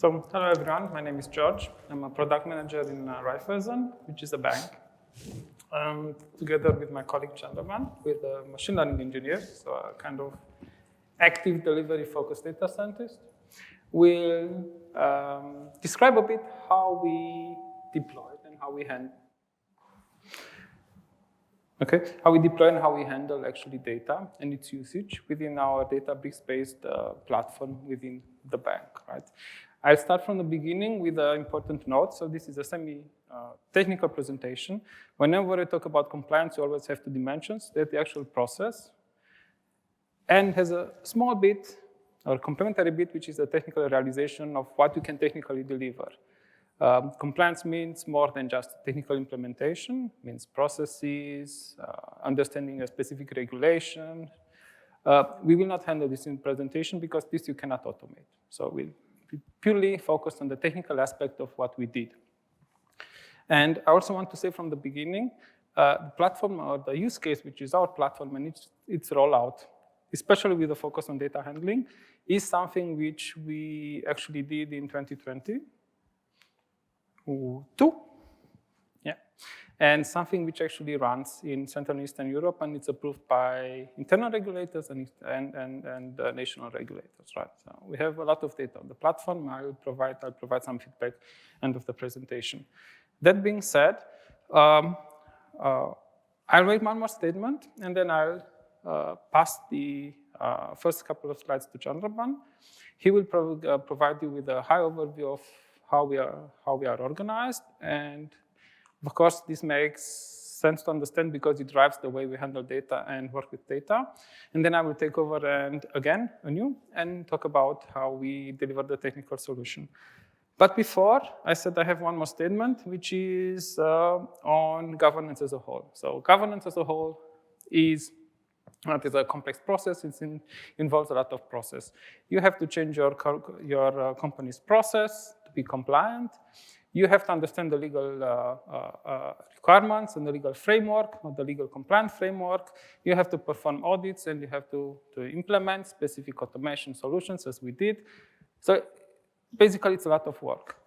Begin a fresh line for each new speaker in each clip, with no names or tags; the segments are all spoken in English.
So, hello everyone, my name is George. I'm a product manager in Raiffeisen, which is a bank. Together with my colleague Chandraman, we're the machine learning engineers, so a kind of active delivery focused data scientist. We'll describe a bit how we deploy and how we handle. How we deploy and how we handle actually data and its usage within our Databricks-based platform within the bank, right? I'll start from the beginning with an important note. So this is a semi-technical presentation. Whenever I talk about compliance, you always have two dimensions. That's the actual process, and has a small bit, or complementary bit, which is the technical realization of what you can technically deliver. Compliance means more than just technical implementation, means processes, understanding a specific regulation. We will not handle this in presentation because this you cannot automate. So we'll be purely focused on the technical aspect of what we did. And I also want to say from the beginning, the platform or the use case, which is our platform and its rollout, especially with the focus on data handling, is something which we actually did in 2020. And something which actually runs in Central and Eastern Europe, and it's approved by internal regulators and national regulators, right? So we have a lot of data on the platform. I'll provide some feedback end of the presentation. That being said, I'll make one more statement, and then I'll pass the first couple of slides to Chandraban. He will provide you with a high overview of how we are organized, and of course, this makes sense to understand because it drives the way we handle data and work with data. And then I will take over and talk about how we deliver the technical solution. But before, I said I have one more statement, which is on governance as a whole. So governance as a whole is a complex process. It involves a lot of process. You have to change your company's process to be compliant. You have to understand the legal requirements and the legal framework, not the legal compliant framework. You have to perform audits, and you have to implement specific automation solutions, as we did. So basically, it's a lot of work.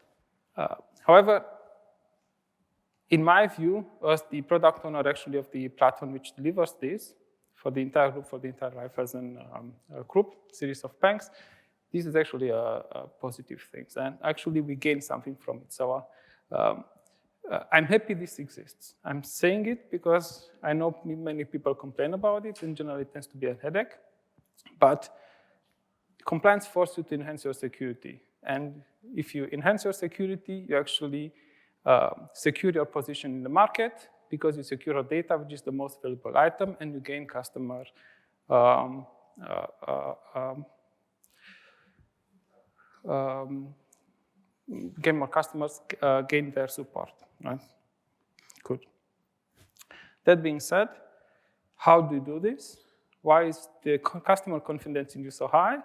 However, in my view, as the product owner actually of the platform which delivers this for the entire group, for the entire Raiffeisen group, series of banks, this is actually a positive thing, and actually we gain something from it. So I'm happy this exists. I'm saying it because I know many people complain about it, and generally it tends to be a headache. But compliance forces you to enhance your security. And if you enhance your security, you actually secure your position in the market because you secure your data, which is the most valuable item, and you gain customer gain more customers, gain their support, right? Good. That being said, how do you do this? Why is the customer confidence in you so high?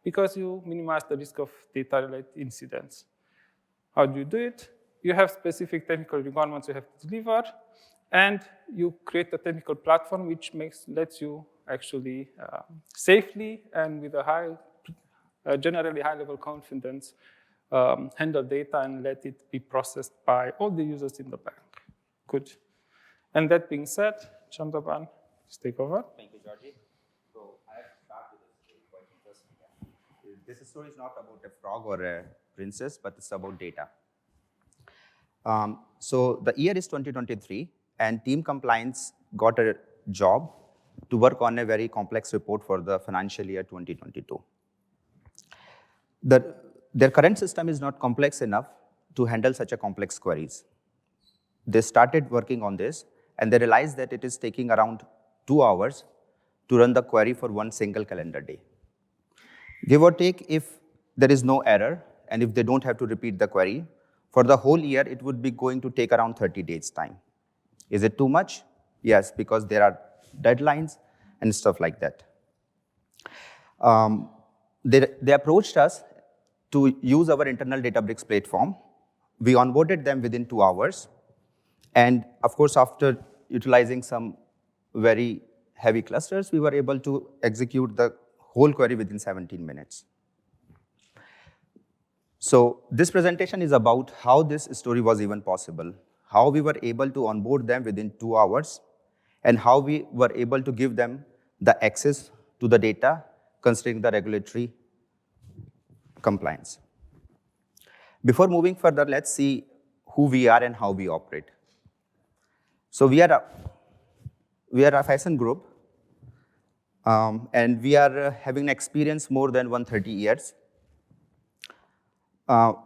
Because you minimize the risk of data-related incidents. How do you do it? You have specific technical requirements you have to deliver, and you create a technical platform which lets you actually safely and with a generally high-level confidence handle data and let it be processed by all the users in the bank. Good. And that being said, Chandraban, just take over.
Thank you, Georgie. So I have to start with a story quite interesting. This story is not about a frog or a princess, but it's about data. So the year is 2023, and team compliance got a job to work on a very complex report for the financial year 2022. Their current system is not complex enough to handle such a complex queries. They started working on this, and they realized that it is taking around 2 hours to run the query for one single calendar day. Give or take, if there is no error, and if they don't have to repeat the query, for the whole year, it would be going to take around 30 days' time. Is it too much? Yes, because there are deadlines and stuff like that. They approached us to use our internal Databricks platform. We onboarded them within 2 hours. And of course, after utilizing some very heavy clusters, we were able to execute the whole query within 17 minutes. So this presentation is about how this story was even possible, how we were able to onboard them within 2 hours, and how we were able to give them the access to the data considering the regulatory compliance. Before moving further, let's see who we are and how we operate. So we are a Raiffeisen group, and we are having experience more than 130 years.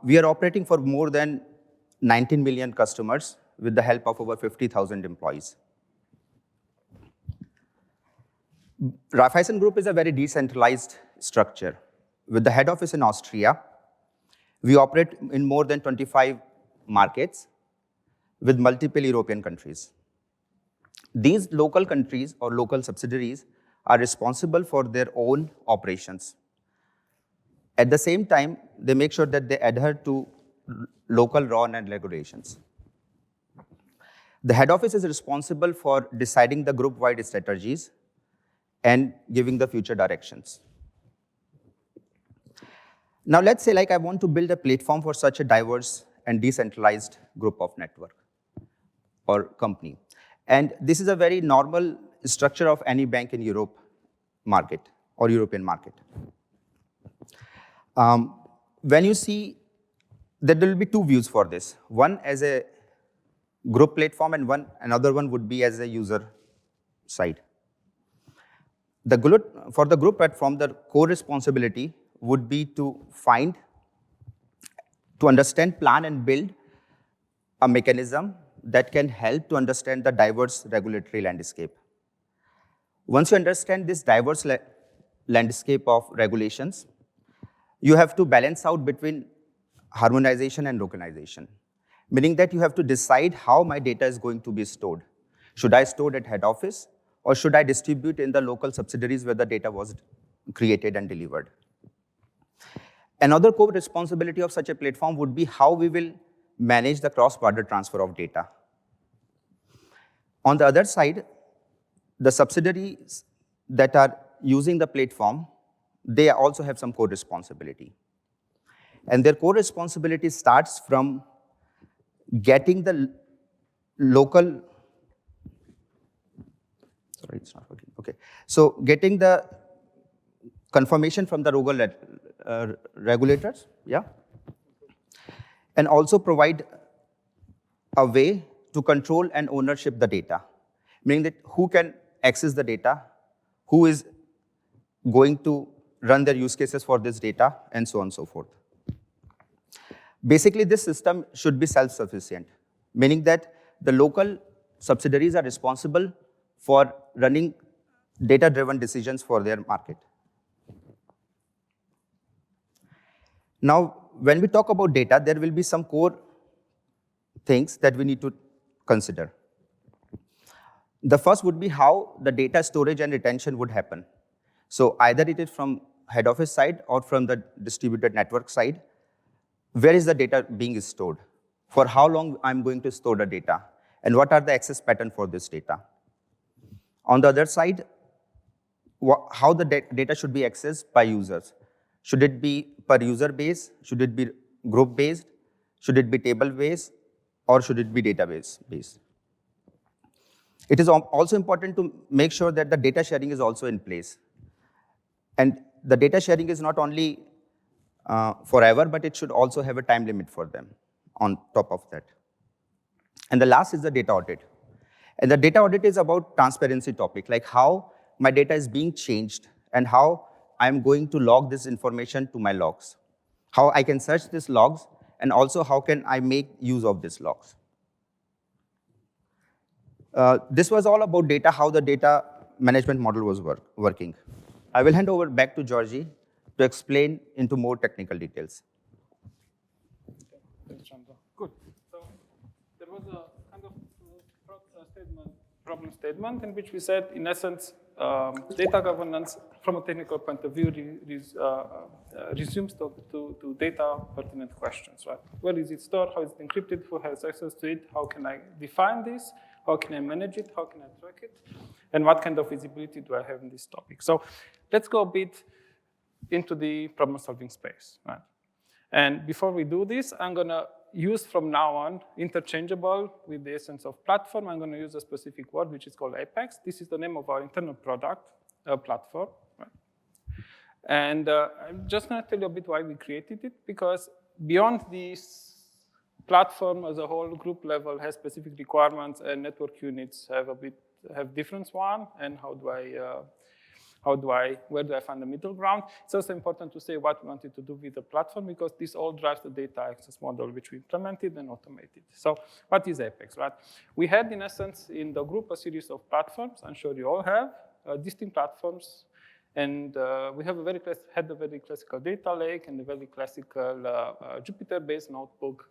We are operating for more than 19 million customers with the help of over 50,000 employees. Raiffeisen Group is a very decentralized structure. With the head office in Austria, we operate in more than 25 markets with multiple European countries. These local countries or local subsidiaries are responsible for their own operations. At the same time, they make sure that they adhere to local law and regulations. The head office is responsible for deciding the group-wide strategies and giving the future directions. Now let's say I want to build a platform for such a diverse and decentralized group of network or company. And this is a very normal structure of any bank in Europe market or European market. When you see that there will be two views for this. One as a group platform and another one would be as a user side. For the group platform, the core responsibility would be to understand, plan, and build a mechanism that can help to understand the diverse regulatory landscape. Once you understand this diverse landscape of regulations, you have to balance out between harmonization and localization, meaning that you have to decide how my data is going to be stored. Should I store it at head office, or should I distribute in the local subsidiaries where the data was created and delivered? Another core responsibility of such a platform would be how we will manage the cross-border transfer of data. On the other side, the subsidiaries that are using the platform, they also have some core responsibility. And their core responsibility starts from getting the local, sorry, it's not working, okay. So getting the confirmation from the regulators, yeah? And also provide a way to control and ownership the data, meaning that who can access the data, who is going to run their use cases for this data, and so on and so forth. Basically, this system should be self-sufficient, meaning that the local subsidiaries are responsible for running data-driven decisions for their market. Now, when we talk about data, there will be some core things that we need to consider. The first would be how the data storage and retention would happen. So either it is from head office side or from the distributed network side. Where is the data being stored? For how long I'm going to store the data? And what are the access patterns for this data? On the other side, how the data should be accessed by users. Should it be per user base? Should it be group based? Should it be table based? Or should it be database based? It is also important to make sure that the data sharing is also in place. And the data sharing is not only forever, but it should also have a time limit for them on top of that. And the last is the data audit. And the data audit is about transparency topic, like how my data is being changed and how I'm going to log this information to my logs, how I can search these logs, and also how can I make use of these logs. This was all about data, how the data management model was working. I will hand over back to Georgie to explain into more technical details.
Good. So there was a kind of problem statement in which we said, in essence, data governance from a technical point of view resumes to data pertinent questions, right? Where is it stored? How is it encrypted? Who has access to it? How can I define this? How can I manage it? How can I track it? And what kind of visibility do I have in this topic? So let's go a bit into the problem-solving space, right? And before we do this, I'm going to use from now on, interchangeable with the essence of platform. I'm going to use a specific word, which is called Apex. This is the name of our internal product, platform. Right? And I'm just going to tell you a bit why we created it, because beyond this platform as a whole, group level has specific requirements, and network units have different one. And where do I find the middle ground? It's also important to say what we wanted to do with the platform, because this all drives the data access model, which we implemented and automated. So what is Apex, right? We had, in essence, in the group, a series of platforms. I'm sure you all have distinct platforms. And we have had a very classical data lake and a very classical Jupyter-based notebook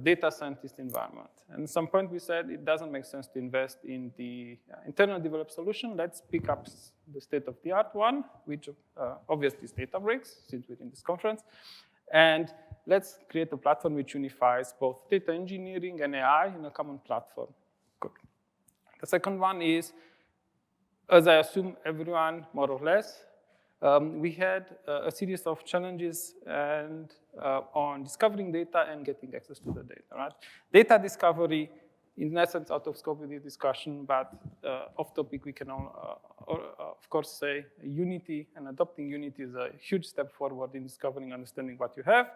data scientist environment. And at some point we said it doesn't make sense to invest in the internal developed solution. Let's pick up the state-of-the-art one, which obviously is Databricks, since we're in this conference. And let's create a platform which unifies both data engineering and AI in a common platform. Good. The second one is, as I assume everyone, more or less, we had a series of challenges and on discovering data and getting access to the data, right? Data discovery, in essence, out of scope with this discussion, but off topic, we can all, of course, say Unity, and adopting Unity is a huge step forward in discovering, understanding what you have.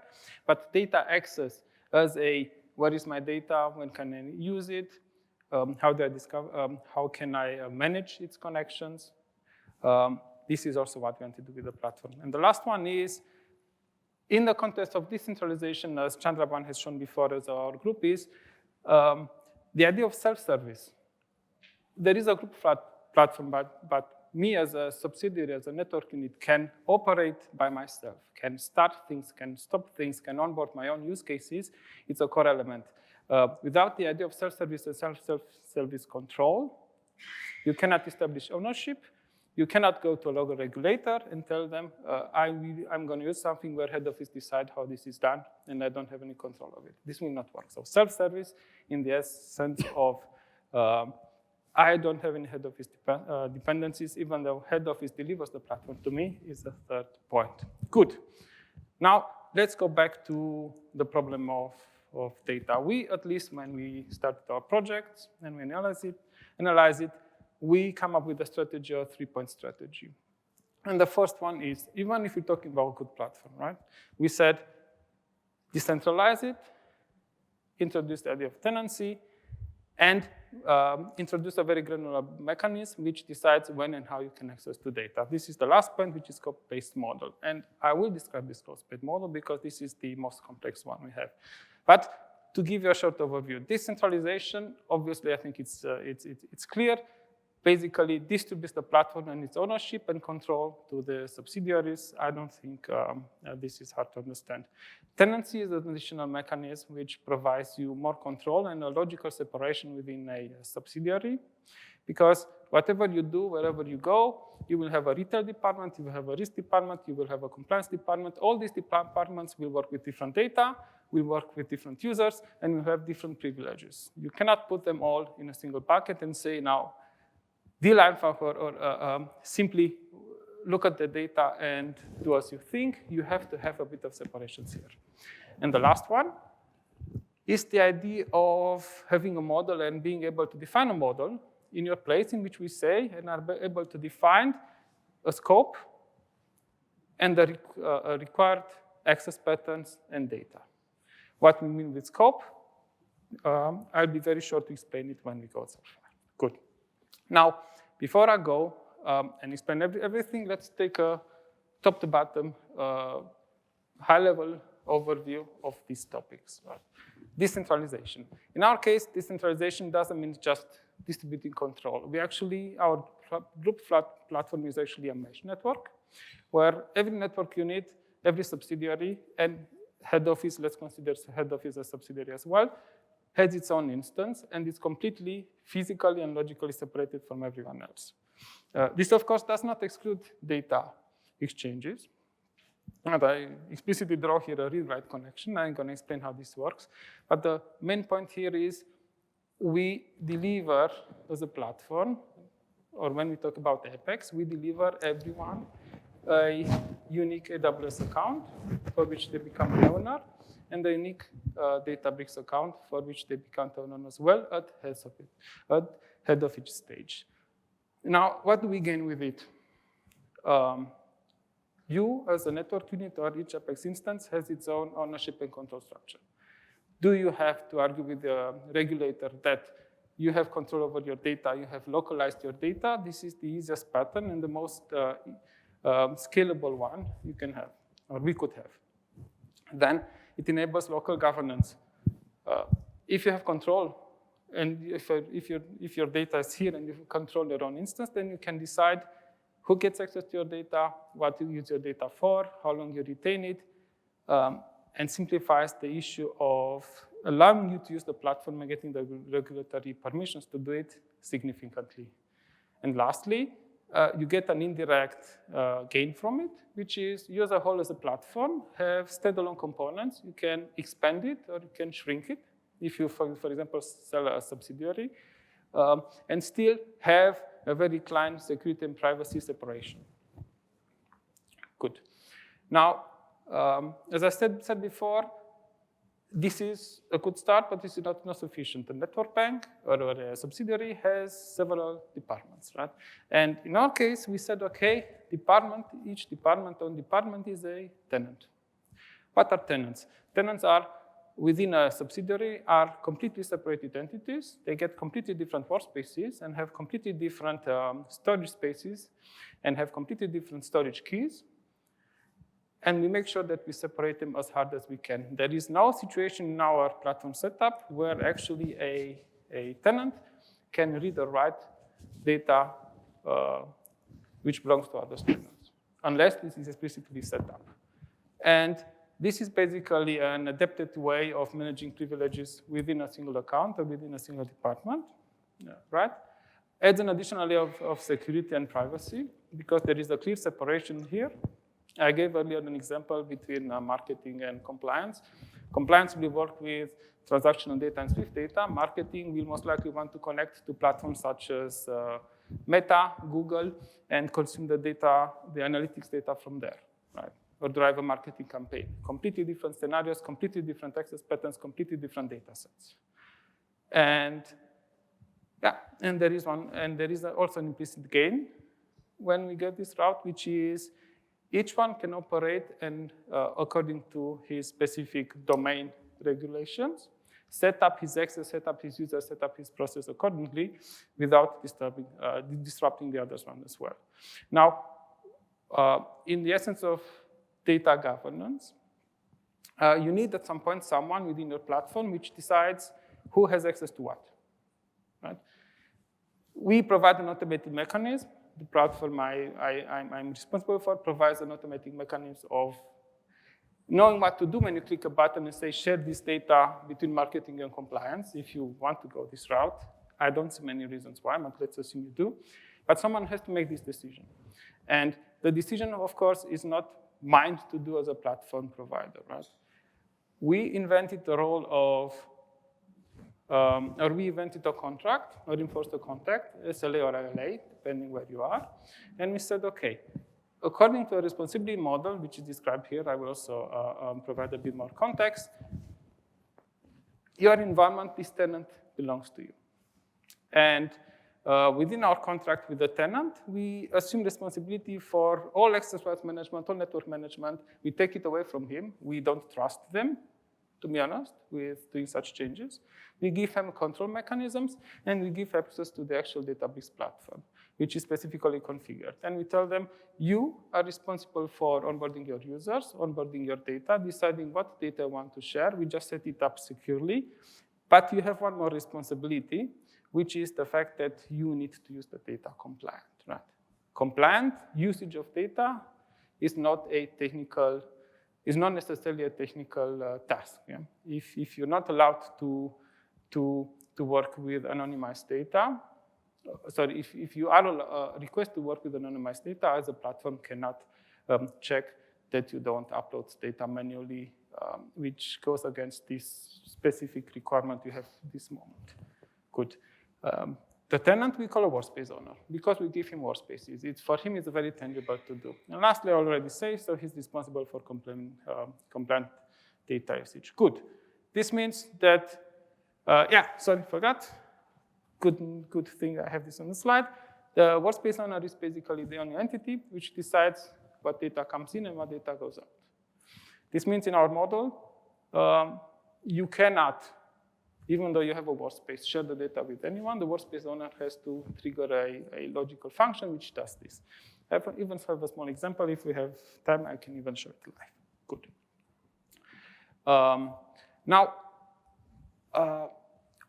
But data access as a, where is my data, when can I use it, how do I discover, how can I manage its connections? This is also what we want to do with the platform. And the last one is, in the context of decentralization, as Chandraban has shown before as our group is, the idea of self-service. There is a group platform, but me as a subsidiary, as a network unit, can operate by myself, can start things, can stop things, can onboard my own use cases. It's a core element. Without the idea of self-service and self-service control, you cannot establish ownership. You cannot go to a local regulator and tell them, I'm going to use something where head office decide how this is done, and I don't have any control of it. This will not work. So self-service in the sense of, I don't have any head office dependencies, even though head office delivers the platform to me, is the third point. Good. Now, let's go back to the problem of data. We, at least when we started our projects and we analyze it, we come up with a strategy, a three-point strategy. And the first one is, even if we're talking about a good platform, right? We said, decentralize it, introduce the idea of tenancy, and introduce a very granular mechanism which decides when and how you can access to data. This is the last point, which is scope-based model. And I will describe this scope-based model because this is the most complex one we have. But to give you a short overview, decentralization, obviously, I think it's clear. Basically distributes the platform and its ownership and control to the subsidiaries. I don't think this is hard to understand. Tenancy is an additional mechanism which provides you more control and a logical separation within a subsidiary, because whatever you do, wherever you go, you will have a retail department, you will have a risk department, you will have a compliance department. All these departments will work with different data, will work with different users, and will have different privileges. You cannot put them all in a single bucket and say, now, deal alpha or simply look at the data and do as you think. You have to have a bit of separations here. And the last one is the idea of having a model and being able to define a model in your place, in which we say and are able to define a scope and the required access patterns and data. What we mean with scope, I'll be very short to explain it when we go so far. Good. Now, before I go and explain everything, let's take a top-to-bottom, high-level overview of these topics. Right? Decentralization. In our case, decentralization doesn't mean just distributing control. Our group platform is actually a mesh network, where every network unit, every subsidiary, and head office, let's consider head office a subsidiary as well, has its own instance, and it's completely physically and logically separated from everyone else. This, of course, does not exclude data exchanges. And I explicitly draw here a read-write connection. I'm going to explain how this works. But the main point here is we deliver as a platform, or when we talk about Apex, we deliver everyone a unique AWS account for which they become the owner, and the unique Databricks account for which they become the owner as well at head of each stage. Now, what do we gain with it? You, as a network unit or each Apex instance, has its own ownership and control structure. Do you have to argue with the regulator that you have control over your data, you have localized your data? This is the easiest pattern and the most scalable one you can have, or we could have. Then it enables local governance. If you have control, and if your data is here and you control your own instance, then you can decide who gets access to your data, what you use your data for, how long you retain it, and simplifies the issue of allowing you to use the platform and getting the regulatory permissions to do it significantly. And lastly, you get an indirect gain from it, which is you as a whole, as a platform, have standalone components. You can expand it or you can shrink it if you, for example, sell a subsidiary, and still have a very clean security and privacy separation. Good. Now, as I said before, this is a good start, but this is not sufficient. The network bank or a subsidiary has several departments, right? And in our case, we said, okay, each own department is a tenant. What are tenants? Tenants are, within a subsidiary, are completely separated entities. They get completely different workspaces and have completely different storage spaces and have completely different storage keys. And we make sure that we separate them as hard as we can. There is no situation in our platform setup where actually a tenant can read or write data which belongs to other tenants, unless this is explicitly set up. And this is basically an adapted way of managing privileges within a single account or within a single department, right? Adds an additional layer of security and privacy because there is a clear separation here. I gave earlier an example between marketing and compliance. Compliance will work with transactional data and Swift data. Marketing will most likely want to connect to platforms such as Meta, Google, and consume the data, the analytics data from there, right? Or drive a marketing campaign. Completely different scenarios, completely different access patterns, completely different data sets. And yeah, and there is also an implicit gain when we get this route, which is each one can operate and according to his specific domain regulations, set up his access, set up his user, set up his process accordingly without disrupting the others one as well. Now, in the essence of data governance, you need at some point someone within your platform which decides who has access to what, right? We provide an automated mechanism. The platform I'm responsible for provides an automatic mechanism of knowing what to do when you click a button and say, share this data between marketing and compliance if you want to go this route. I don't see many reasons why, but let's assume you do. But someone has to make this decision. And the decision, of course, is not mine to do as a platform provider, right? We invented the role of, or we invented a contract or enforced a contract, SLA or ILA, depending where you are. And we said, okay, according to a responsibility model, which is described here, I will also provide a bit more context. Your environment, this tenant belongs to you. And within our contract with the tenant, we assume responsibility for all access rights management, all network management. We take it away from him. We don't trust them, to be honest, with doing such changes. We give him control mechanisms, and we give access to the actual Databricks platform, which is specifically configured. And we tell them, you are responsible for onboarding your users, onboarding your data, deciding what data you want to share. We just set it up securely. But you have one more responsibility, which is the fact that you need to use the data compliant, right? Compliant usage of data is not necessarily a technical task. Yeah? If you're not allowed to work with anonymized data, sorry, if you are requested to work with anonymized data, as a platform cannot check that you don't upload data manually, which goes against this specific requirement you have at this moment. Good. The tenant we call a workspace owner because we give him workspaces. For him, it's very tangible to do. And lastly, I already say, so he's responsible for compliant data usage. Good. This means that, forgot. Good thing I have this on the slide. The workspace owner is basically the only entity which decides what data comes in and what data goes out. This means in our model, you cannot, even though you have a workspace, share the data with anyone. The workspace owner has to trigger a logical function which does this. I even have a small example. If we have time, I can even show it live. Good.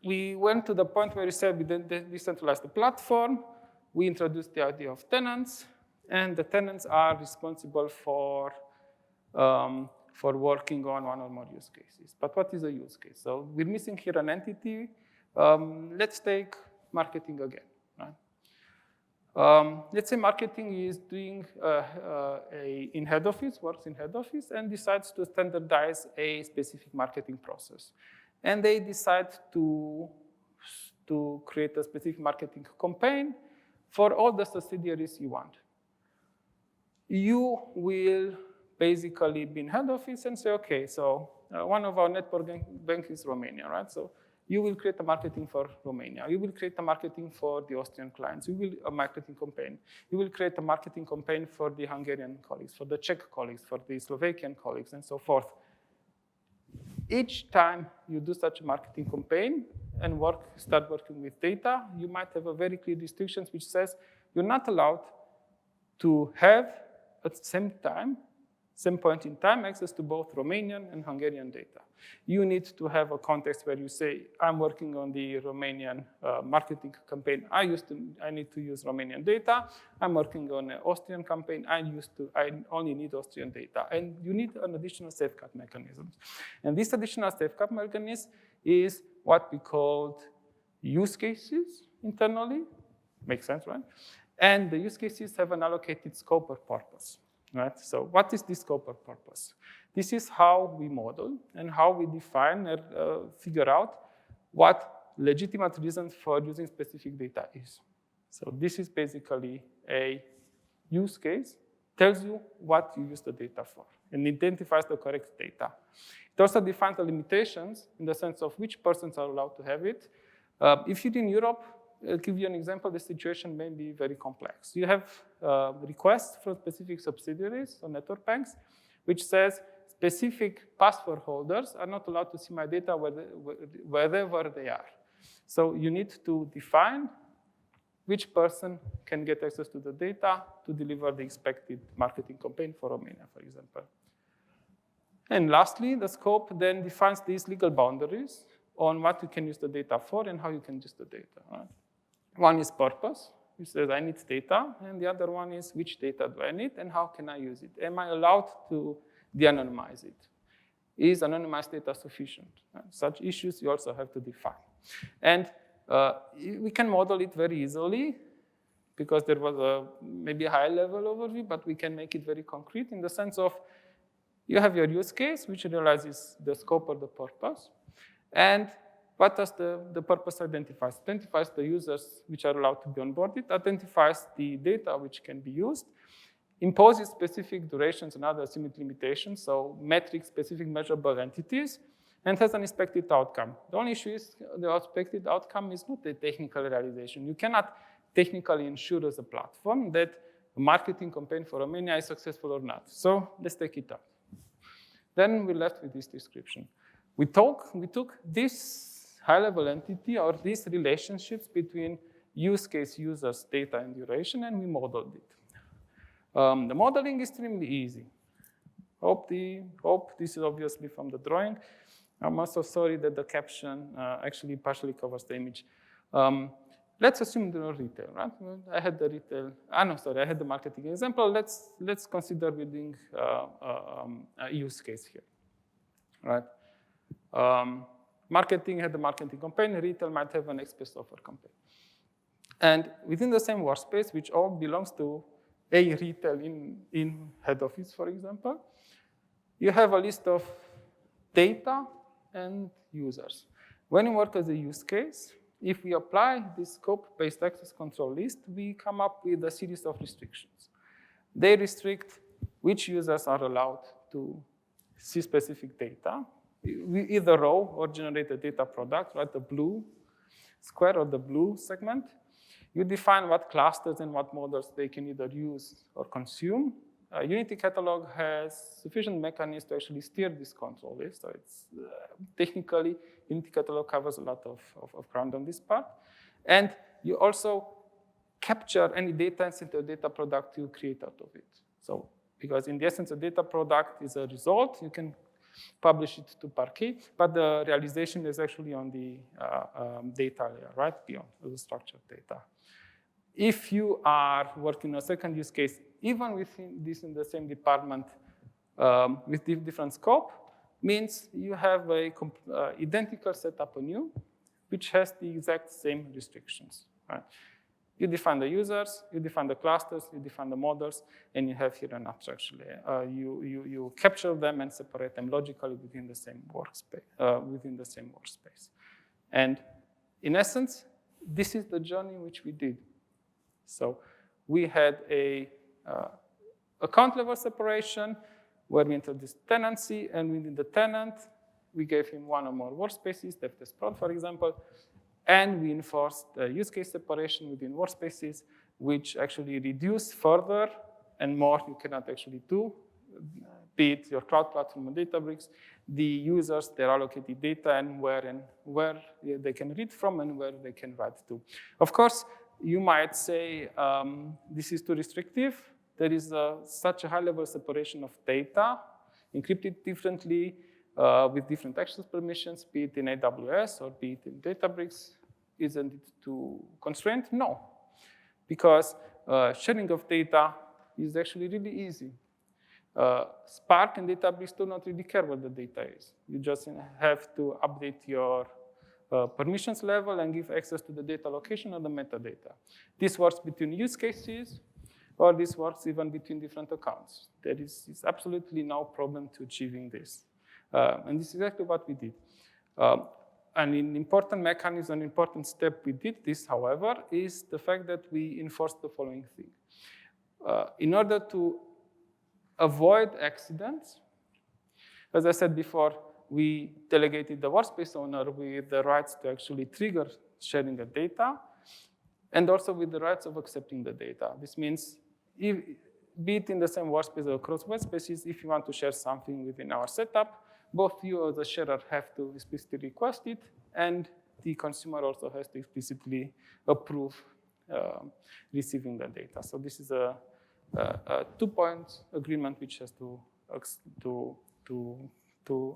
We went to the point where we said we decentralized the platform. We introduced the idea of tenants, and the tenants are responsible for working on one or more use cases. But what is a use case? So we're missing here an entity. Let's take marketing again. Right? Let's say marketing is doing in head office, works in head office, and decides to standardize a specific marketing process. And they decide to create a specific marketing campaign for all the subsidiaries you want. You will basically be in head office and say, okay, so one of our network bank is Romania, right? So you will create a marketing for Romania. You will create a marketing for the Austrian clients. You will a marketing campaign. You will create a marketing campaign for the Hungarian colleagues, for the Czech colleagues, for the Slovakian colleagues, and so forth. Each time you do such a marketing campaign and start working with data, you might have a very clear restrictions which says you're not allowed to have at the same point in time, access to both Romanian and Hungarian data. You need to have a context where you say, I'm working on the Romanian marketing campaign. I need to use Romanian data. I'm working on an Austrian campaign. I only need Austrian data. And you need an additional safeguard mechanism. And this additional safeguard mechanism is what we called use cases internally. Makes sense, right? And the use cases have an allocated scope or purpose. Right? So what is this scope or purpose? This is how we model and how we define and figure out what legitimate reasons for using specific data is. So this is basically a use case, tells you what you use the data for, and identifies the correct data. It also defines the limitations in the sense of which persons are allowed to have it. If you're in Europe, I'll give you an example. The situation may be very complex. You have requests from specific subsidiaries or network banks, which says specific password holders are not allowed to see my data wherever they are. So you need to define which person can get access to the data to deliver the expected marketing campaign for Romania, for example. And lastly, the scope then defines these legal boundaries on what you can use the data for and how you can use the data. Right? One is purpose, which says I need data, and the other one is which data do I need and how can I use it? Am I allowed to de-anonymize it? Is anonymized data sufficient? Such issues you also have to define. And we can model it very easily because there was maybe a high-level overview, but we can make it very concrete in the sense of you have your use case, which realizes the scope or the purpose, and what does the purpose identify? It identifies the users which are allowed to be onboarded, identifies the data which can be used, imposes specific durations and other limit limitations, so metric specific measurable entities, and has an expected outcome. The only issue is the expected outcome is not a technical realization. You cannot technically ensure as a platform that a marketing campaign for Romania is successful or not. So let's take it up. Then we're left with this description. We took this high-level entity or these relationships between use case, users, data, and duration, and we modeled it. The modeling is extremely easy. Hope this is obviously from the drawing. I'm also sorry that the caption actually partially covers the image. Let's assume the retail, right? I had the retail. I had the marketing example. Let's consider building a use case here, right? Marketing had the marketing campaign, retail might have an express offer campaign. And within the same workspace, which all belongs to a retail in head office, for example, you have a list of data and users. When you work as a use case, if we apply this scope-based access control list, we come up with a series of restrictions. They restrict which users are allowed to see specific data, either raw or generated data product, right? The blue square or the blue segment. You define what clusters and what models they can either use or consume. Unity Catalog has sufficient mechanisms to actually steer this control list. So it's technically, Unity Catalog covers a lot of ground on this part. And you also capture any data and send a data product you create out of it. So, because in the essence, a data product is a result, you can publish it to Parquet, but the realization is actually on the data layer, right, beyond the structured data. If you are working on a second use case, even within this in the same department with different scope, means you have a identical setup anew, which has the exact same restrictions, right? You define the users, you define the clusters, you define the models, and you have here an abstraction layer. You capture them and separate them logically within the same workspace. And in essence, this is the journey which we did. So we had a account level separation where we entered this tenancy, and within the tenant, we gave him one or more workspaces, DevTestProd, for example, and we enforced use case separation within workspaces, which actually reduce further and more you cannot actually do, be it your cloud platform or Databricks, the users, their allocated data, and where they can read from and where they can write to. Of course, you might say this is too restrictive. There is such a high level separation of data, encrypted differently, with different access permissions, be it in AWS or be it in Databricks. Isn't it too constrained? No, because sharing of data is actually really easy. Spark and Databricks do not really care what the data is. You just have to update your permissions level and give access to the data location or the metadata. This works between use cases, or this works even between different accounts. There is absolutely no problem to achieving this. And this is exactly what we did. An important mechanism, an important step we did this, however, is the fact that we enforced the following thing. In order to avoid accidents, as I said before, we delegated the workspace owner with the rights to actually trigger sharing the data, and also with the rights of accepting the data. This means, be it in the same workspace or across workspaces, if you want to share something within our setup, both you as the sharer have to explicitly request it, and the consumer also has to explicitly approve receiving the data. So this is a two-point agreement which has to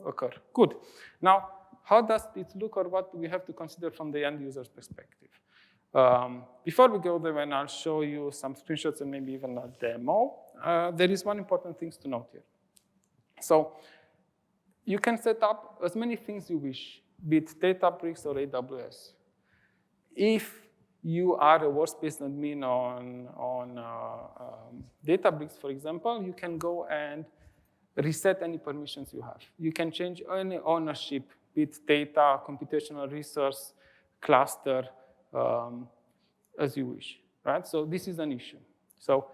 occur. Good. Now, how does it look, or what do we have to consider from the end user's perspective? Before we go there, and I'll show you some screenshots and maybe even a demo, there is one important thing to note here. So you can set up as many things you wish, be it Databricks or AWS. If you are a workspace admin on Databricks, for example, you can go and reset any permissions you have. You can change any ownership, be it data, computational resource, cluster, as you wish, right? So this is an issue. So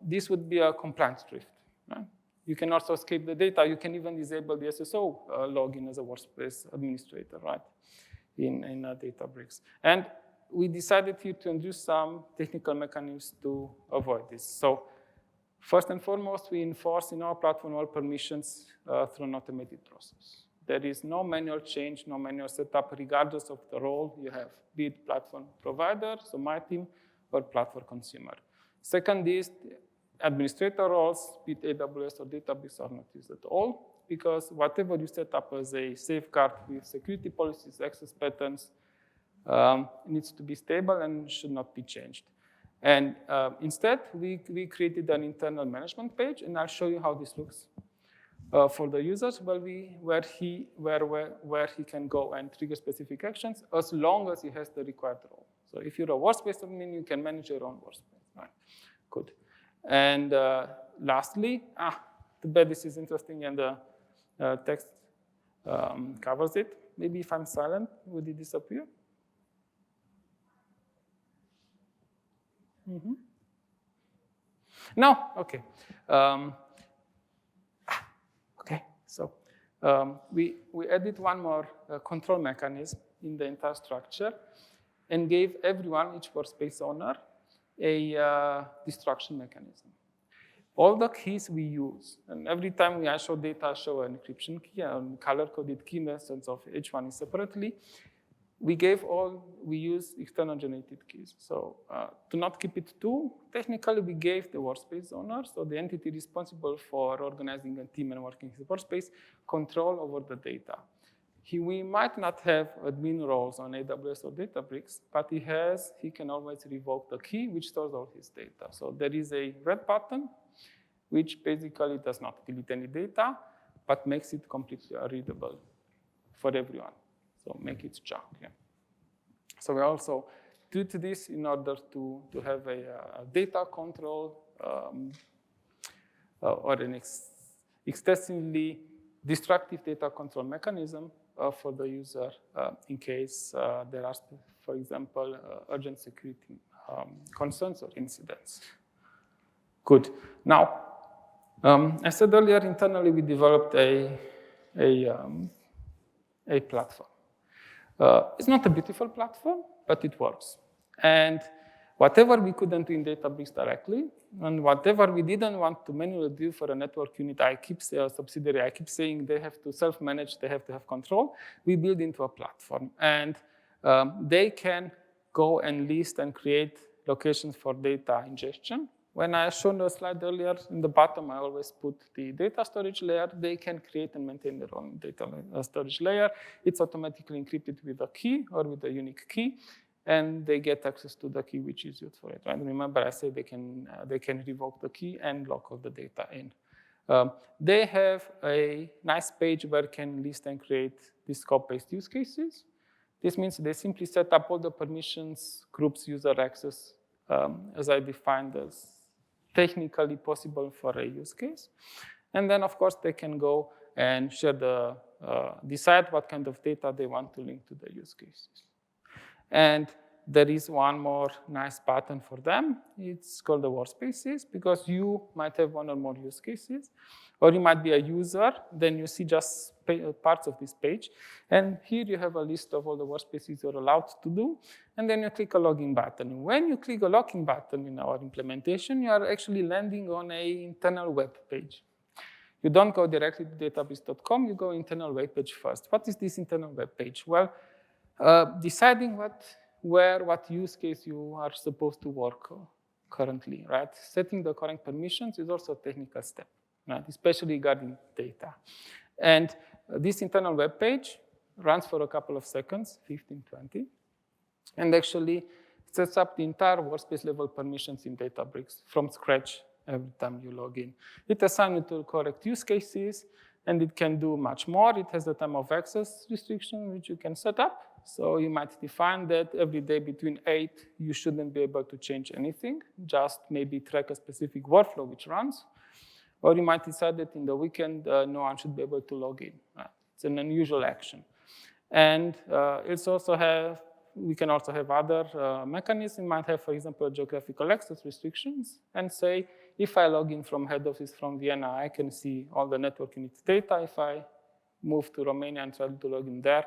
this would be a compliance drift, right? You can also escape the data. You can even disable the SSO login as a workspace administrator, right, in Databricks. And we decided here to introduce some technical mechanisms to avoid this. So first and foremost, we enforce in our platform all permissions through an automated process. There is no manual change, no manual setup, regardless of the role you have, be it platform provider, so my team, or platform consumer. Second is administrator roles, be it AWS or Databricks, are not used at all, because whatever you set up as a safeguard with security policies, access patterns, needs to be stable and should not be changed. And instead, we created an internal management page, and I'll show you how this looks for the users, where he can go and trigger specific actions as long as he has the required role. So if you're a workspace admin, you can manage your own workspace. Right? Good. And lastly, too bad this is interesting and the text covers it. Maybe if I'm silent, would it disappear? No, okay. Okay, so we added one more control mechanism in the entire structure and gave everyone, each workspace owner, a destruction mechanism. All the keys we use, and every time we show data, show an encryption key, a color-coded key message of each one separately, we use external generated keys. So to not keep it too technically, we gave the workspace owner, so the entity responsible for organizing a team and working his workspace, control over the data. We might not have admin roles on AWS or Databricks, but he can always revoke the key, which stores all his data. So there is a red button, which basically does not delete any data, but makes it completely readable for everyone. So make it junk. Yeah. So we also do this in order to have a data control or an extensively destructive data control mechanism for the user in case there are, for example, urgent security concerns or incidents. Good. Now, I said earlier, internally we developed a platform. It's not a beautiful platform, but it works. And whatever we couldn't do in Databricks directly, and whatever we didn't want to manually do for a network unit, subsidiary, I keep saying they have to self-manage, they have to have control, we build into a platform. And they can go and list and create locations for data ingestion. When I showed a slide earlier, in the bottom, I always put the data storage layer. They can create and maintain their own data storage layer. It's automatically encrypted with a key or with a unique key, and they get access to the key which is used for it. Right? Remember, I said they can revoke the key and lock all the data in. They have a nice page where you can list and create these scope-based use cases. This means they simply set up all the permissions, groups, user access, as I defined as technically possible for a use case. And then, of course, they can go and share decide what kind of data they want to link to the use cases. And there is one more nice button for them. It's called the workspaces, because you might have one or more use cases, or you might be a user, then you see just parts of this page. And here you have a list of all the workspaces you're allowed to do, and then you click a login button. When you click a login button in our implementation, you are actually landing on an internal web page. You don't go directly to database.com, you go internal web page first. What is this internal web page? Well, deciding what use case you are supposed to work currently, right? Setting the correct permissions is also a technical step, right? Especially regarding data. And this internal web page runs for a couple of seconds, 15, 20, and actually sets up the entire workspace level permissions in Databricks from scratch every time you log in. It assigns it to correct use cases, and it can do much more. It has a time of access restriction, which you can set up. So you might define that every day between 8, you shouldn't be able to change anything, just maybe track a specific workflow which runs. Or you might decide that in the weekend, no one should be able to log in. It's an unusual action. And we can also have other mechanisms. We might have, for example, geographical access restrictions, and say, if I log in from head office from Vienna, I can see all the network unit data. If I move to Romania and try to log in there,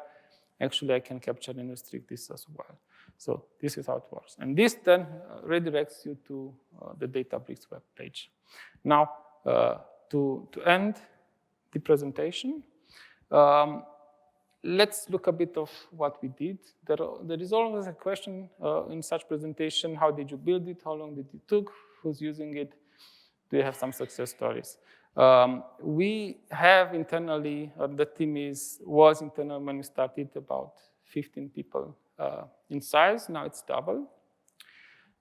actually I can capture and restrict this as well. So this is how it works. And this then redirects you to the Databricks web page. Now, to end the presentation, let's look a bit of what we did. There is always a question in such presentation: how did you build it? How long did it took? Who's using it? Do you have some success stories? We have internally, the team was internal when we started, about 15 people in size. Now it's double.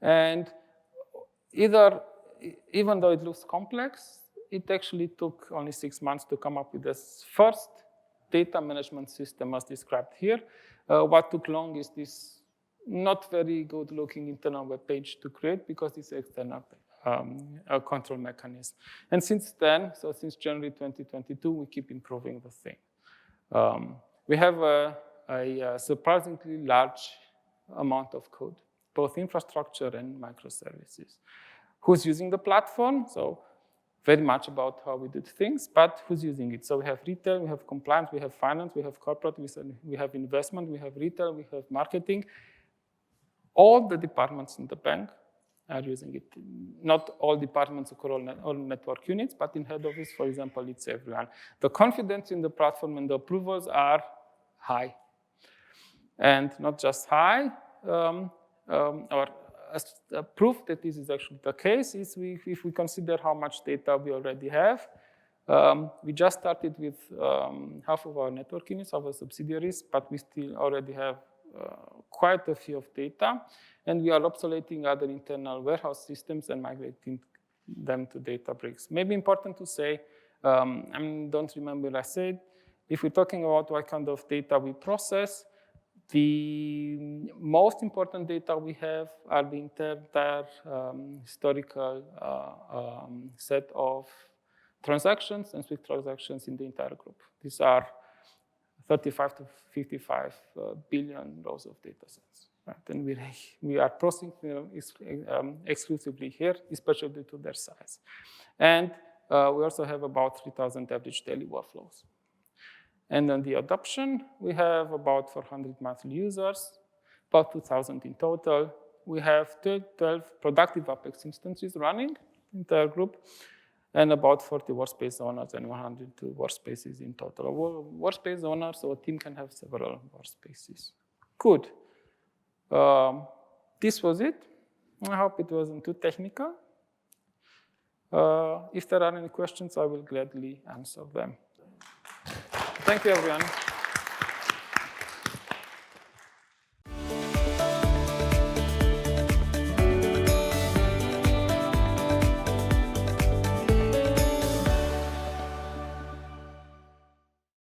And even though it looks complex, it actually took only 6 months to come up with this first data management system as described here. What took long is this not very good looking internal web page to create, because it's external a control mechanism. And since then, so since January 2022, we keep improving the thing. We have a surprisingly large amount of code, both infrastructure and microservices. Who's using the platform? So very much about how we did things, but who's using it? So we have retail, we have compliance, we have finance, we have corporate, we have investment, we have retail, we have marketing. All the departments in the bank are using it. Not all departments or all network units, but in head office, for example, it's everyone. The confidence in the platform and the approvals are high. And not just high, or proof that this is actually the case is if we consider how much data we already have. We just started with half of our network units, our subsidiaries, but we still already have quite a few of data, and we are obsoleting other internal warehouse systems and migrating them to Databricks. Maybe important to say, I don't remember I said, if we're talking about what kind of data we process, the most important data we have are the entire historical set of transactions and Swift transactions in the entire group. These are 35 to 55 billion rows of data sets. Right? And we are processing exclusively here, especially due to their size. And we also have about 3,000 average daily workflows. And on the adoption, we have about 400 monthly users, about 2,000 in total. We have 12 productive Apex instances running in the group, and about 40 workspace owners and 102 workspaces in total. Workspace owners, so a team can have several workspaces. Good. This was it. I hope it wasn't too technical. If there are any questions, I will gladly answer them. Thank you, everyone.